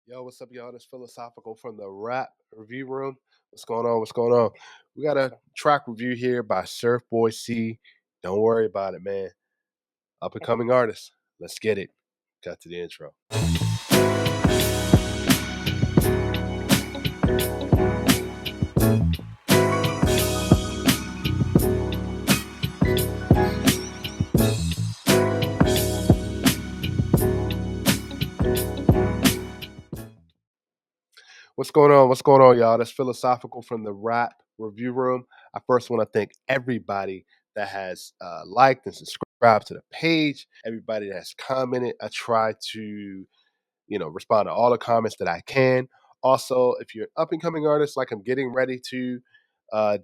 Yo, what's up, y'all? This philosophical from the rap review room. What's going on? What's going on? We got a track review here by Surfboi C. Don't worry about it, man. Up and coming artist. Let's get it. Got to the intro. What's going on? What's going on, y'all? That's philosophical from the rap review room. I first want to thank everybody that has liked and subscribed to the page. Everybody that's commented. I try to respond to all the comments that I can. Also, if you're an up and coming artist, like I'm getting ready to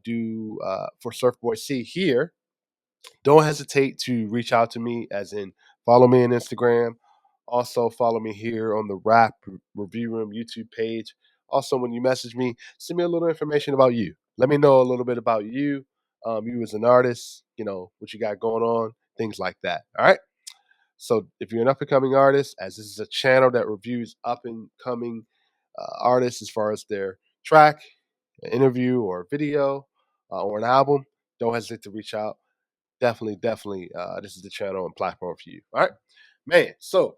do for Surfboi C here, don't hesitate to reach out to me, as in follow me on Instagram. Also, follow me here on the Rap Review Room YouTube page. Also, when you message me, send me a little information about you. Let me know a little bit about you, you as an artist, what you got going on, things like that. All right. So if you're an up and coming artist, as this is a channel that reviews up and coming artists as far as their track, an interview, or video, or an album, don't hesitate to reach out. Definitely, this is the channel and platform for you. All right, man. So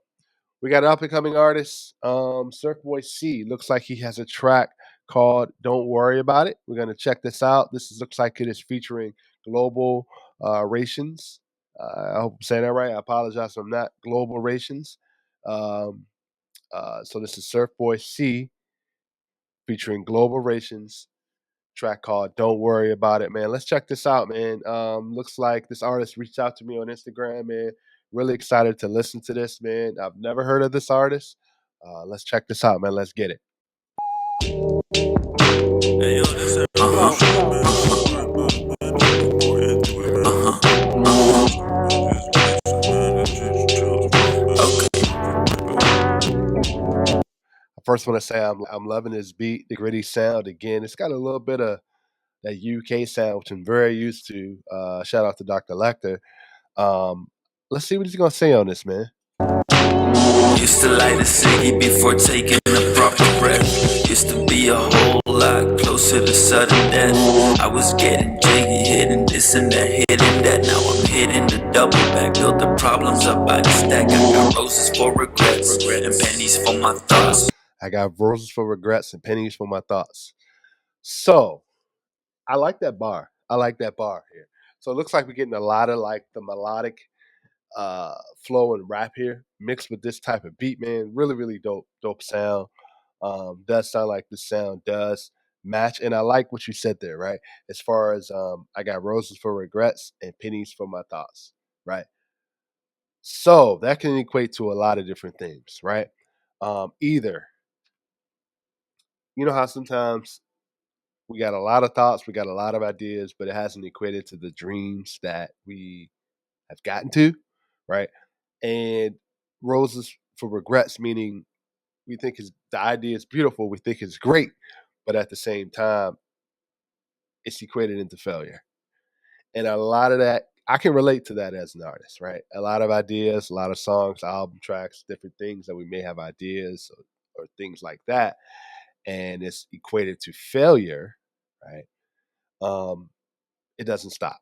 we got an up and coming artist, Surfboi C. Looks like he has a track called "Don't Worry About It." We're gonna check this out. Looks like it is featuring global rations. I hope I'm saying that right. I apologize if I'm not. Global rations. Um, so this is Surfboi C featuring global rations. Track called "Don't Worry About It," man. Let's check this out, man. Looks like this artist reached out to me on Instagram, man. Really excited to listen to this, man. I've never heard of this artist. Let's check this out, man. Let's get it. I first want to say I'm loving this beat, the gritty sound. Again, it's got a little bit of that UK sound, which I'm very used to. Shout out to Dr. Lecter. Um, let's see what he's gonna say on this, man. Used to light a ciggy before taking a proper breath. Used to be a whole lot closer to sudden death. I was getting jiggy, hitting this and that, hitting that. Now I'm hitting the double back. Built the problems up by the stack. I got roses for regrets and pennies for my thoughts. I got roses for regrets and pennies for my thoughts. So I like that bar. I like that bar here. So it looks like we're getting a lot of like the melodic flow and rap here, mixed with this type of beat, man. Really dope sound. Does sound like the sound does match, and I like what you said there, right? As far as I got roses for regrets and pennies for my thoughts, right? So that can equate to a lot of different things, right? Either you know how sometimes we got a lot of thoughts, we got a lot of ideas, but it hasn't equated to the dreams that we have gotten to, right? And roses for regrets, meaning we think the idea is beautiful, we think it's great, but at the same time, it's equated into failure. And a lot of that, I can relate to that as an artist, right? A lot of ideas, a lot of songs, album tracks, different things that we may have ideas or things like that, and it's equated to failure, right? It doesn't stop.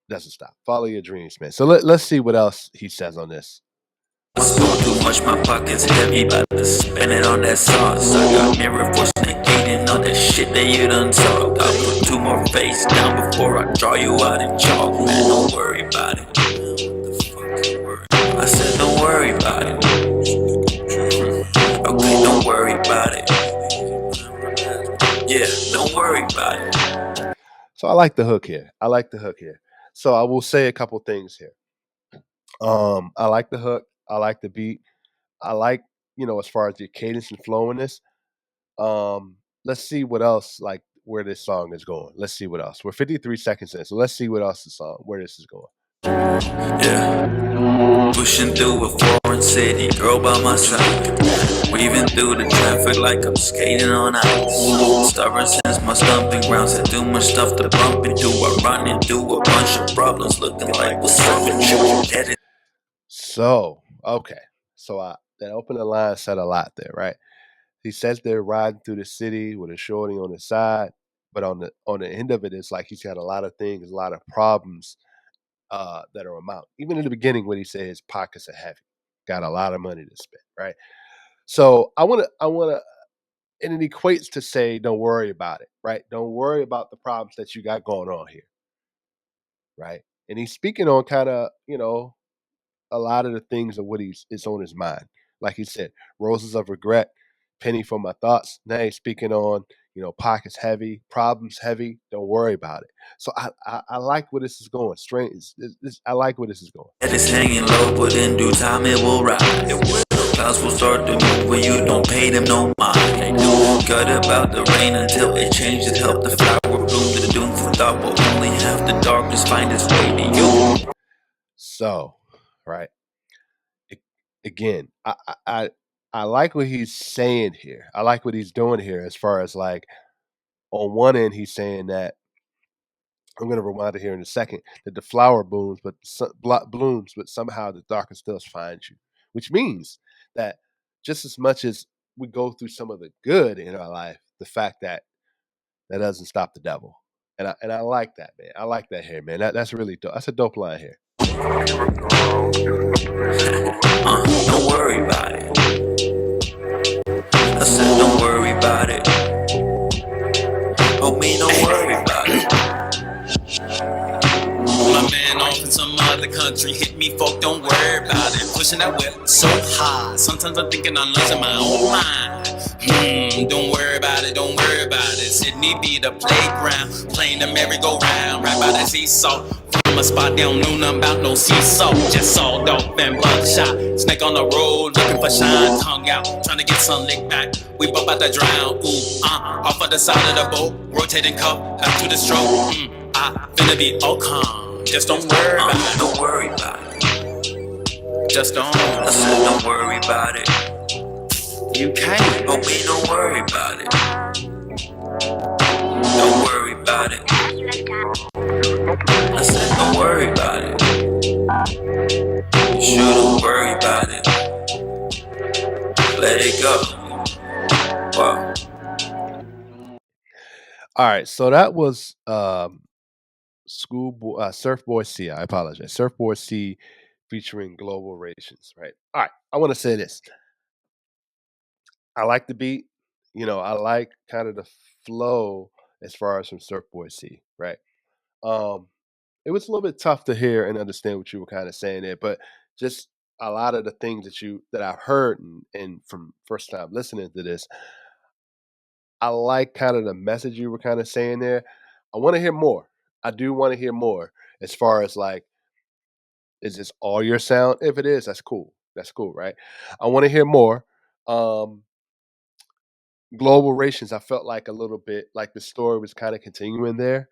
Doesn't stop. Follow your dreams, man. So let's see what else he says on this. Smoke too much, my pockets heavy, about to spend it on that sauce. I got mirror force negating all that shit that you done talked. I'll put two more face down before I draw you out in chalk, man. Don't worry about it. I said don't worry about it. Okay, don't worry about it. Yeah, don't worry about it. So I like the hook here. I like the hook here. So I will say a couple things here. I like the hook. I like the beat. I like, as far as the cadence and flow in this. Let's see what else, like where this song is going. Let's see what else. We're 53 seconds in, so let's see what else where this is going. Yeah, pushing through a foreign city, girl by my side. Weaving through the traffic like I'm skating on ice. Stubborn since my stomping grounds, had too much stuff to bump into. I run into a bunch of problems, looking like what's up with you. So okay, so that opening line said a lot there, right? He says they're riding through the city with a shorty on the side, but on the end of it, it's like he's got a lot of things, a lot of problems that are amount. Even in the beginning, when he says his pockets are heavy, got a lot of money to spend, right? So I wanna, and it equates to say, don't worry about it, right? Don't worry about the problems that you got going on here, right? And he's speaking on kind of, a lot of the things of what he's is on his mind. Like he said, roses of regret, penny for my thoughts. Now he's speaking on, pockets heavy, problems heavy. Don't worry about it. So I like where this is going. Strange. I like where this is going. That is hanging low, but in due time it will rise. Clouds will start to move when you don't pay them no mind. They do gut about the rain until it changes. Help the flower bloom to the doom for thought, but only half the darkness find its way to you. So, right. a- Again, I like what he's saying here. I like what he's doing here as far as like on one end he's saying that I'm going to rewind it here in a second. That the flower blooms, blooms, but somehow the darkness still finds you, which means that just as much as we go through some of the good in our life, the fact that that doesn't stop the devil, and I like that, man. I like that here, man. That's really dope. That's a dope line here. Don't worry about it. I said, don't worry about it. Oh, me, don't worry about it. My man off in some other country hit me, folk, don't worry about it. Pushing that whip so hard. Sometimes I'm thinking I'm losing my own mind. Don't worry about it, don't worry about it. Sydney be the playground, playing the merry-go-round, right by the seesaw. From a spot they don't know nothing about no seesaw. Just sawed off and buckshot. Snake on the road, looking for shine, tongue out, trying to get some lick back. We bump out the drown, off of the side of the boat, rotating cup, back to the stroke. I finna be all calm. Just don't worry about it. Don't worry about it. Just don't. I said don't worry about it. You can't. But we don't worry about it. Don't worry about it. I said don't worry about it. You shouldn't worry about it. Let it go. Wow. All right, so that was Surfboi C. I apologize, Surfboi C, featuring Global Rations. Right. All right, I want to say this. I like the beat. I like kind of the flow as far as from Surfboi C. Right. Um, it was a little bit tough to hear and understand what you were kind of saying there, but just a lot of the things that I've heard and from first time listening to this, I like kind of the message you were kind of saying there. I want to hear more. I do want to hear more as far as like, is this all your sound? If it is, that's cool. That's cool, right? I want to hear more. Um, Global Rations, I felt like a little bit like the story was kind of continuing there.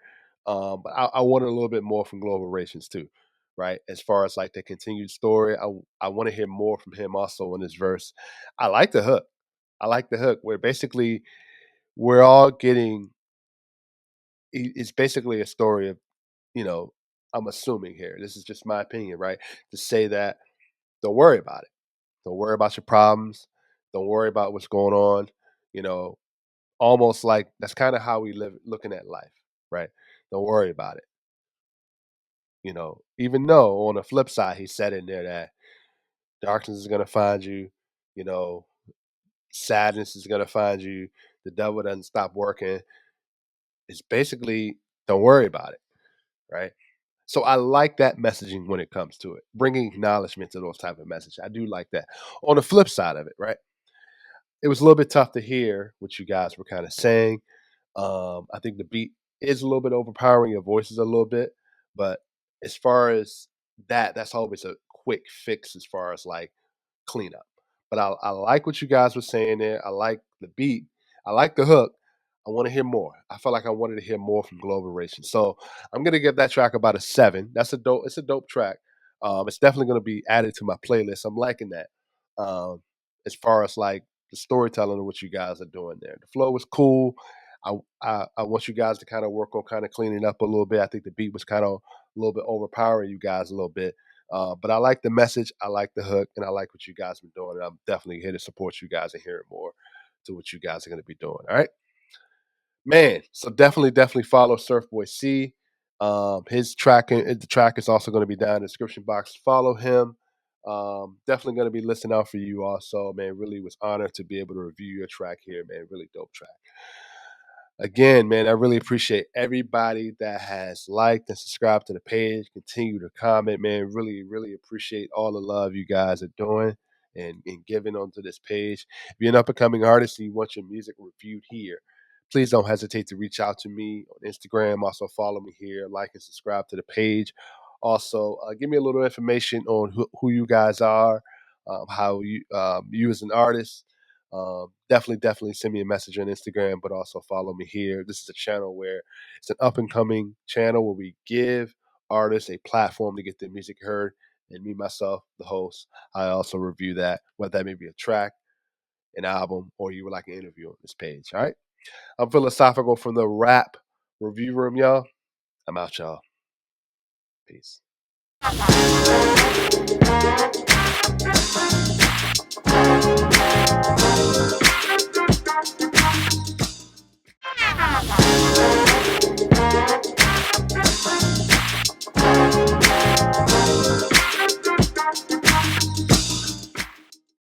But I wanted a little bit more from Global Rations too, right? As far as like the continued story, I want to hear more from him also in this verse. I like the hook. I like the hook where basically we're all getting. It's basically a story of, you know. I'm assuming here. This is just my opinion, right? To say that don't worry about it. Don't worry about your problems. Don't worry about what's going on. You know, almost like that's kind of how we live looking at life, right? Don't worry about it. Even though on the flip side, he said in there that darkness is gonna find you, you know, sadness is gonna find you, the devil doesn't stop working. It's basically don't worry about it, right? So I like that messaging when it comes to it, bringing acknowledgement to those type of messages. I do like that. On the flip side of it, right? It was a little bit tough to hear what you guys were kind of saying. I think the beat is a little bit overpowering your voices a little bit, but as far as that's always a quick fix as far as like cleanup. But I like what you guys were saying there. I like the beat. I like the hook. I want to hear more. I felt like I wanted to hear more from Global Ration. So I'm gonna give that track about a 7. That's a dope. It's a dope track. It's definitely gonna be added to my playlist. I'm liking that. Um, as far as like the storytelling of what you guys are doing there, the flow was cool. I want you guys to kind of work on kind of cleaning up a little bit. I think the beat was kind of a little bit overpowering you guys a little bit, But I like the message, I like the hook, and I like what you guys been doing. And I'm definitely here to support you guys and hearing more to what you guys are going to be doing. All right, man. So definitely follow Surfboi C. His the track is also going to be down in the description box. Follow him. Definitely going to be listening out for you also, man. Really was honored to be able to review your track here, man. Really dope track. Again, man, I really appreciate everybody that has liked and subscribed to the page. Continue to comment, man. Really appreciate all the love you guys are doing and giving onto this page. If you're an up and coming artist and you want your music reviewed here, please don't hesitate to reach out to me on Instagram. Also, follow me here, like and subscribe to the page. Also, give me a little information on who you guys are, how you as an artist. Definitely send me a message on Instagram, but also follow me here. This is a channel where it's an up and coming channel where we give artists a platform to get their music heard. And me, myself, the host, I also review that, whether that may be a track, an album, or you would like an interview on this page. All right. I'm philosophical from the rap review room, y'all. I'm out, y'all. Peace.